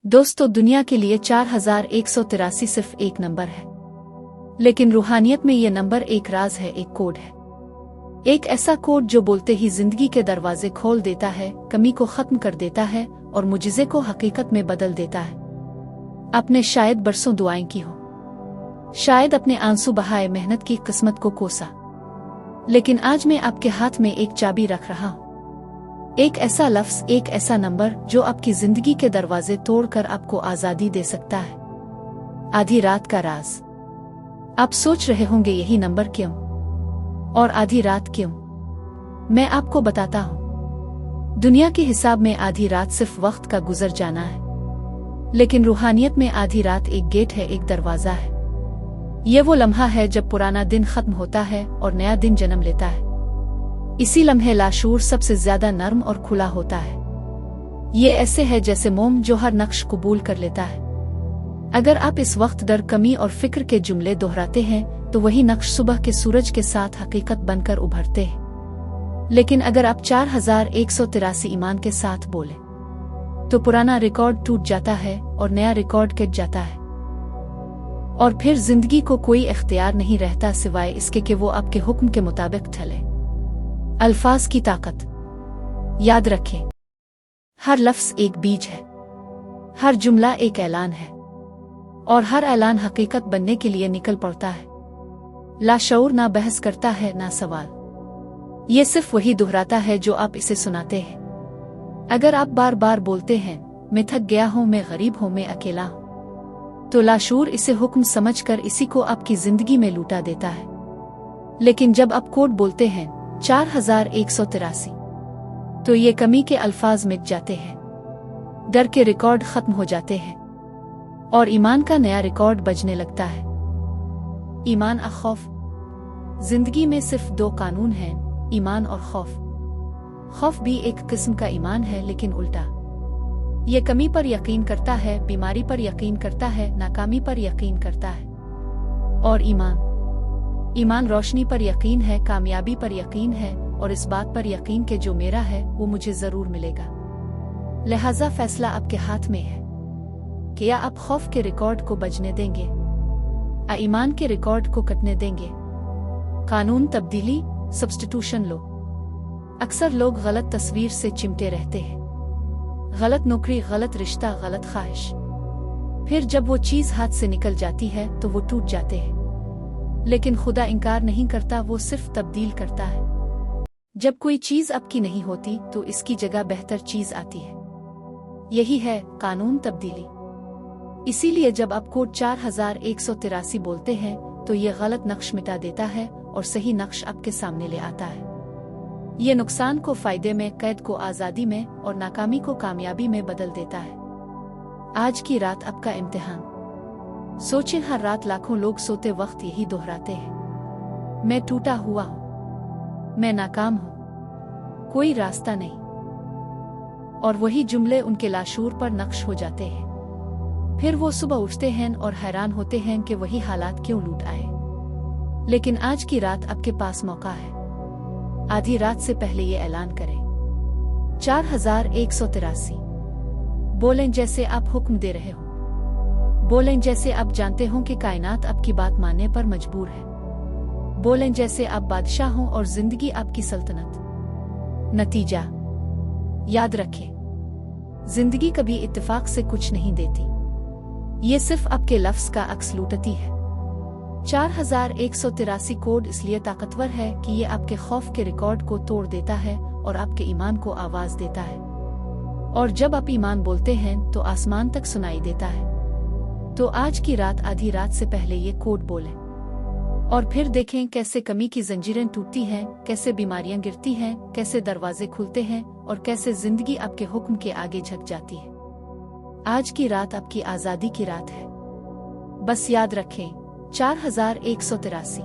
दोस्तों, दुनिया के लिए 4183 सिर्फ एक नंबर है, लेकिन रूहानियत में ये नंबर एक राज है, एक कोड है। एक ऐसा कोड जो बोलते ही जिंदगी के दरवाजे खोल देता है, कमी को खत्म कर देता है और मुजिज़े को हकीकत में बदल देता है। आपने शायद बरसों दुआएं की हो, शायद अपने आंसू बहाए मेहनत की किस्मत को कोसा, लेकिन आज मैं आपके हाथ में एक चाबी रख रहा हूं। एक ऐसा लफ्ज, एक ऐसा नंबर जो आपकी जिंदगी के दरवाजे तोड़कर आपको आजादी दे सकता है। आधी रात का राज। आप सोच रहे होंगे यही नंबर क्यों और आधी रात क्यों? मैं आपको बताता हूं। दुनिया के हिसाब में आधी रात सिर्फ वक्त का गुजर जाना है, लेकिन रूहानियत में आधी रात एक गेट है, एक दरवाजा है। ये वो लम्हा है जब पुराना दिन खत्म होता है और नया दिन जन्म लेता है। इसी लम्हे लाशूर सबसे ज्यादा नर्म और खुला होता है। ये ऐसे है जैसे मोम जो हर नक्श कबूल कर लेता है। अगर आप इस वक्त डर, कमी और फिक्र के जुमले दोहराते हैं तो वही नक्श सुबह के सूरज के साथ हकीकत बनकर उभरते हैं। लेकिन अगर आप 4183 ईमान के साथ बोले तो पुराना रिकॉर्ड टूट जाता है और नया रिकॉर्ड गिर जाता है, और फिर जिंदगी को कोई इख्तियार नहीं रहता सिवाय इसके कि वो आपके हुक्म के मुताबिक चले। अल्फाज की ताकत। याद रखें, हर लफ्ज एक बीज है, हर जुमला एक ऐलान है, और हर ऐलान हकीकत बनने के लिए निकल पड़ता है। लाशऊर ना बहस करता है ना सवाल, ये सिर्फ वही दोहराता है जो आप इसे सुनाते हैं। अगर आप बार बार बोलते हैं मैं थक गया हूं, मैं गरीब हूं, मैं अकेला हूं, तो लाशऊर इसे हुक्म समझकर इसी को आपकी जिंदगी में लूटा देता है। लेकिन जब आप कोड बोलते हैं 4183, तो ये कमी के अल्फाज मिट जाते हैं, डर के रिकॉर्ड खत्म हो जाते हैं और ईमान का नया रिकॉर्ड बजने लगता है। ईमान और खौफ। जिंदगी में सिर्फ दो कानून हैं, ईमान और खौफ। खौफ भी एक किस्म का ईमान है, लेकिन उल्टा। ये कमी पर यकीन करता है, बीमारी पर यकीन करता है, नाकामी पर यकीन करता है। और ईमान रोशनी पर यकीन है, कामयाबी पर यकीन है, और इस बात पर यकीन के जो मेरा है वो मुझे जरूर मिलेगा। लिहाजा फैसला आपके हाथ में है कि या आप खौफ के रिकॉर्ड को बजने देंगे या ईमान के रिकॉर्ड को कटने देंगे। कानून तब्दीली, सब्स्टिट्यूशन लो। अक्सर लोग गलत तस्वीर से चिमटे रहते हैं। गलत नौकरी, गलत रिश्ता, गलत ख्वाहिश। फिर जब वो चीज हाथ से निकल जाती है तो वो टूट जाते हैं। लेकिन खुदा इनकार नहीं करता, वो सिर्फ तब्दील करता है। जब कोई चीज आपकी नहीं होती तो इसकी जगह बेहतर चीज आती है। यही है कानून तब्दीली। इसीलिए जब आप कोड 4183 बोलते हैं तो ये गलत नक्श मिटा देता है और सही नक्श आपके सामने ले आता है। ये नुकसान को फायदे में, कैद को आजादी में और नाकामी को कामयाबी में बदल देता है। आज की रात आपका इम्तिहान। सोचें, हर रात लाखों लोग सोते वक्त यही दोहराते हैं, मैं टूटा हुआ हूं, मैं नाकाम हूं, कोई रास्ता नहीं। और वही जुमले उनके लाशूर पर नक्श हो जाते हैं। फिर वो सुबह उठते हैं और हैरान होते हैं कि वही हालात क्यों लूट आए। लेकिन आज की रात आपके पास मौका है। आधी रात से पहले ये ऐलान करें 4183। बोलें जैसे आप हुक्म दे रहे हो। बोलें जैसे आप जानते हो कि कायनात आपकी बात मानने पर मजबूर है। बोलें जैसे आप बादशाह हो और जिंदगी आपकी सल्तनत। नतीजा याद रखें, जिंदगी कभी इत्तेफाक से कुछ नहीं देती, ये सिर्फ आपके लफ्ज का अक्स लूटती है। 4183 कोड इसलिए ताकतवर है कि ये आपके खौफ के रिकॉर्ड को तोड़ देता है और आपके ईमान को आवाज देता है। और जब आप ईमान बोलते हैं तो आसमान तक सुनाई देता है। तो आज की रात, आधी रात से पहले ये कोड बोलें और फिर देखें कैसे कमी की जंजीरें टूटती हैं, कैसे बीमारियां गिरती हैं, कैसे दरवाजे खुलते हैं और कैसे जिंदगी आपके हुक्म के आगे झुक जाती है। आज की रात आपकी आजादी की रात है। बस याद रखें 4183।